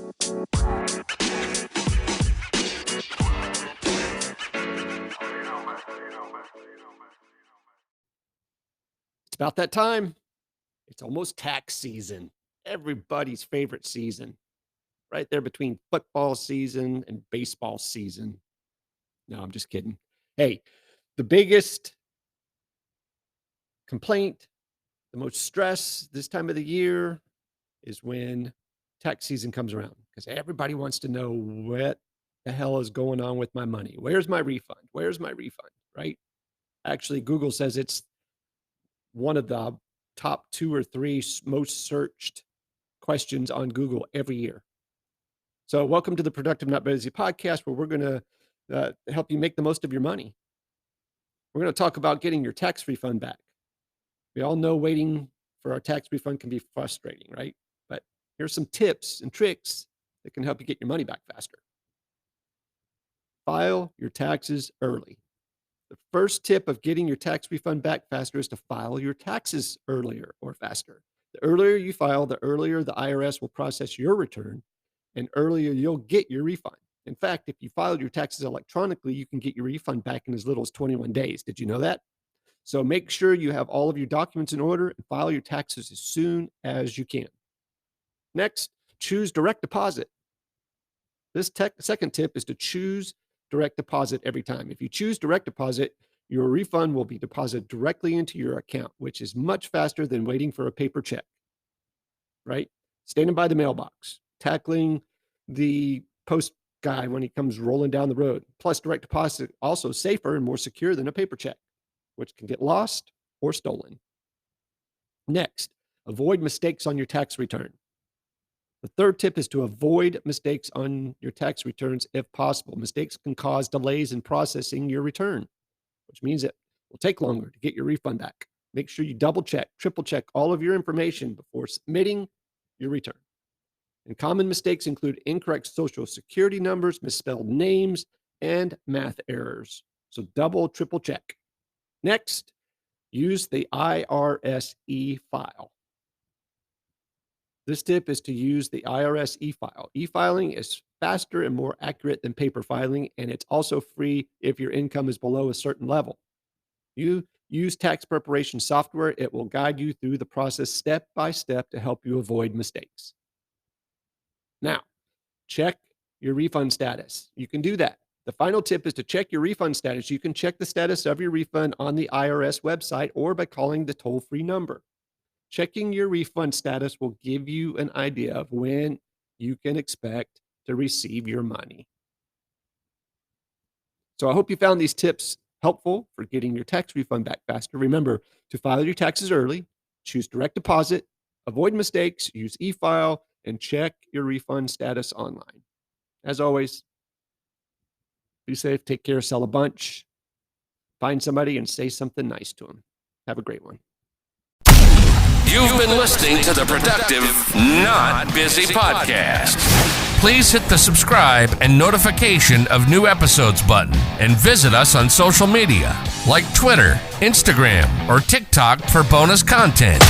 It's about that time. It's almost tax season. Everybody's favorite season. Right there between football season and baseball season. No, I'm just kidding. Hey, the biggest complaint, the most stress this time of the year is when tax season comes around, because everybody wants to know what the hell is going on with my money. Where's my refund? Where's my refund? Right? Actually, Google says it's one of the top 2 or 3 most searched questions on Google every year. So welcome to the Productive Not Busy podcast, where we're going to help you make the most of your money. We're going to talk about getting your tax refund back. We all know waiting for our tax refund can be frustrating, right? But here's some tips and tricks that can help you get your money back faster. File your taxes early. The first tip of getting your tax refund back faster is to file your taxes earlier or faster. The earlier you file, the earlier the IRS will process your return, and earlier you'll get your refund. In fact, if you filed your taxes electronically, you can get your refund back in as little as 21 days. Did you know that? So make sure you have all of your documents in order and file your taxes as soon as you can. Next, choose direct deposit. This second tip is to choose direct deposit every time. If you choose direct deposit, your refund will be deposited directly into your account, which is much faster than waiting for a paper check, right? Standing by the mailbox, tackling the post guy when he comes rolling down the road. Plus, direct deposit also safer and more secure than a paper check, which can get lost or stolen. Next, avoid mistakes on your tax return. The third tip is to avoid mistakes on your tax returns if possible. Mistakes can cause delays in processing your return, which means it will take longer to get your refund back. Make sure you double check, triple check all of your information before submitting your return. And common mistakes include incorrect social security numbers, misspelled names, and math errors. So double, triple check. Next, use the IRS e-file. This tip is to use the IRS e-file. E-filing is faster and more accurate than paper filing, and it's also free if your income is below a certain level. You use tax preparation software. It will guide you through the process step by step to help you avoid mistakes. Now, check your refund status. You can do that. The final tip is to check your refund status. You can check the status of your refund on the IRS website or by calling the toll-free number. Checking your refund status will give you an idea of when you can expect to receive your money. So I hope you found these tips helpful for getting your tax refund back faster. Remember to file your taxes early, choose direct deposit, avoid mistakes, use e-file, and check your refund status online. As always, be safe, take care, sell a bunch, find somebody and say something nice to them. Have a great one. You've been listening to the Productive Not Busy Podcast. Please hit the subscribe and notification of new episodes button and visit us on social media like Twitter, Instagram, or TikTok for bonus content.